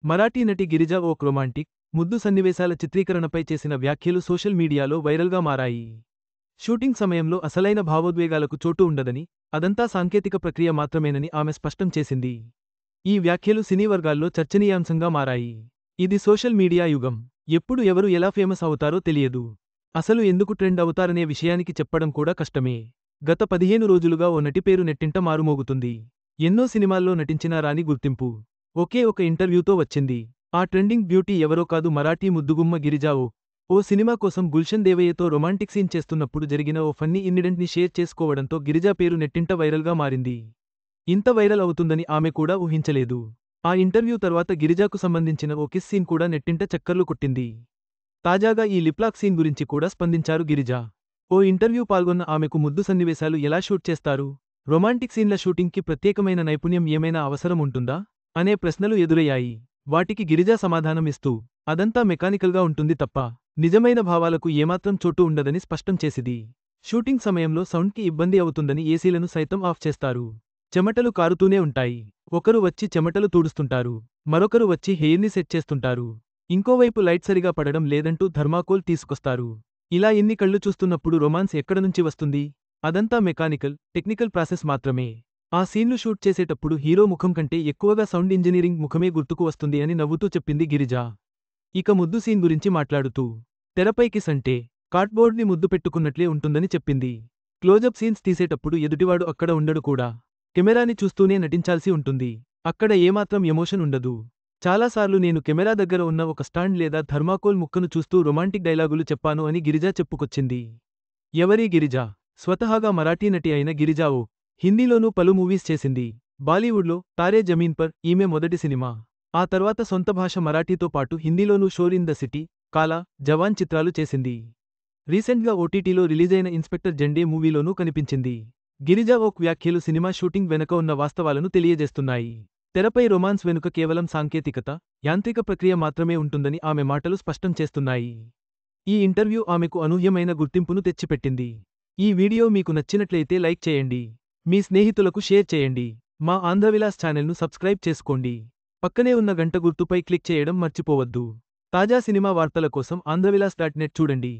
మరాఠీ నటి గిరిజ ఓ రొమాంటిక్, ముద్దు సన్నివేశాల చిత్రీకరణపై చేసిన వ్యాఖ్యలు సోషల్ మీడియాలో వైరల్గా మారాయి. షూటింగ్ సమయంలో అసలైన భావోద్వేగాలకు చోటు ఉండదని, అదంతా సాంకేతిక ప్రక్రియ మాత్రమేనని ఆమె స్పష్టం చేసింది. ఈ వ్యాఖ్యలు సినీ వర్గాల్లో చర్చనీయాంశంగా మారాయి. ఇది సోషల్ మీడియా యుగం. ఎప్పుడు ఎవరు ఎలా ఫేమస్ అవుతారో తెలియదు. అసలు ఎందుకు ట్రెండ్ అవుతారనే విషయానికి చెప్పడం కూడా కష్టమే. గత 15 రోజులుగా ఓ నటి పేరు నెట్టింట మారుమోగుతుంది. ఎన్నో సినిమాల్లో నటించినా రాని గుర్తింపు ఒకే ఒక ఇంటర్వ్యూతో వచ్చింది. ఆ ట్రెండింగ్ బ్యూటీ ఎవరో కాదు, మరాఠీ ముద్దుగుమ్మ గిరిజ. ఓ సినిమా కోసం గుల్షన్ దేవయ్యతో రొమాంటిక్ సీన్ చేస్తున్నప్పుడు జరిగిన ఓ ఫన్నీ ఇన్సిడెంట్ని షేర్ చేసుకోవడంతో గిరిజ పేరు నెట్టింట వైరల్గా మారింది. ఇంత వైరల్ అవుతుందని ఆమె కూడా ఊహించలేదు. ఆ ఇంటర్వ్యూ తర్వాత గిరిజాకు సంబంధించిన ఓ కిస్ సీన్ కూడా నెట్టింట చక్కర్లు కొట్టింది. తాజాగా ఈ లిప్లాక్ సీన్ గురించి కూడా స్పందించారు గిరిజ. ఓ ఇంటర్వ్యూ పాల్గొన్న ఆమెకు ముద్దు సన్నివేశాలు ఎలా షూట్ చేస్తారు, రొమాంటిక్ సీన్ల షూటింగ్కి ప్రత్యేకమైన నైపుణ్యం ఏమైనా అవసరం ఉంటుందా అనే ప్రశ్నలు ఎదురయ్యాయి. వాటికి గిరిజ సమాధానం ఇస్తూ, అదంతా మెకానికల్గా ఉంటుంది తప్ప నిజమైన భావాలకు ఏమాత్రం చోటు ఉండదని స్పష్టం చేసిది. షూటింగ్ సమయంలో సౌండ్కి ఇబ్బంది అవుతుందని ఏసీలను సైతం ఆఫ్ చేస్తారు. చెమటలు కారుతూనే ఉంటాయి. ఒకరు వచ్చి చెమటలు తుడుస్తుంటారు, మరొకరు వచ్చి హెయిర్ని సెట్ చేస్తుంటారు. ఇంకోవైపు లైట్ సరిగా పడడం లేదంటూ థర్మాకోల్ తీసుకొస్తారు. ఇలా ఇన్ని కళ్ళు చూస్తున్నప్పుడు రొమాన్స్ ఎక్కడనుంచి వస్తుంది? అదంతా మెకానికల్, టెక్నికల్ ప్రాసెస్ మాత్రమే. ఆ సీన్లు షూట్ చేసేటప్పుడు హీరో ముఖం కంటే ఎక్కువగా సౌండ్ ఇంజనీరింగ్ ముఖమే గుర్తుకు వస్తుంది అని నవ్వుతూ చెప్పింది గిరిజ. ఇక ముద్దు సీన్ గురించి మాట్లాడుతూ, తెరపై కిస్ అంటే కార్డ్బోర్డ్ని ముద్దు పెట్టుకున్నట్లే ఉంటుందని చెప్పింది. క్లోజప్ సీన్స్ తీసేటప్పుడు ఎదుటివాడు అక్కడ ఉండడు కూడా. కెమెరాని చూస్తూనే నటించాల్సి ఉంటుంది. అక్కడ ఏమాత్రం ఎమోషన్ ఉండదు. చాలాసార్లు నేను కెమెరా దగ్గర ఉన్న ఒక స్టాండ్ లేదా థర్మాకోల్ ముక్కను చూస్తూ రొమాంటిక్ డైలాగులు చెప్పాను అని గిరిజ చెప్పుకొచ్చింది. ఎవరీ గిరిజ? స్వతహాగా మరాఠీ నటి అయిన గిరిజ హిందీలోనూ పలు మూవీస్ చేసింది. బాలీవుడ్లో తారే జమీన్ పర్ ఈమె మొదటి సినిమా. ఆ తర్వాత సొంత భాష మరాఠీతో పాటు హిందీలోనూ షోర్ ఇన్ ద సిటీ, కాలా, జవాన్ చిత్రాలు చేసింది. రీసెంట్గా ఓటీటీలో రిలీజైన ఇన్స్పెక్టర్ జండే మూవీలోనూ కనిపించింది. గిరిజ వ్యాఖ్యలు సినిమా షూటింగ్ వెనక ఉన్న వాస్తవాలను తెలియజేస్తున్నాయి. తెరపై రొమాన్స్ వెనుక కేవలం సాంకేతికత, యాంత్రిక ప్రక్రియ మాత్రమే ఉంటుందని ఆమె మాటలు స్పష్టం చేస్తున్నాయి. ఈ ఇంటర్వ్యూ ఆమెకు అనూహ్యమైన గుర్తింపును తెచ్చిపెట్టింది. ఈ వీడియో మీకు నచ్చినట్లయితే లైక్ చేయండి. మీ స్నేహితులకు షేర్ చేయండి. మా ఆంధ్రవిలాస్ ఛానల్ను సబ్స్క్రైబ్ చేసుకోండి. పక్కనే ఉన్న గంట గుర్తుపై క్లిక్ చేయడం మర్చిపోవద్దు. తాజా సినిమా వార్తల కోసం ఆంధ్రవిలాస్.net చూడండి.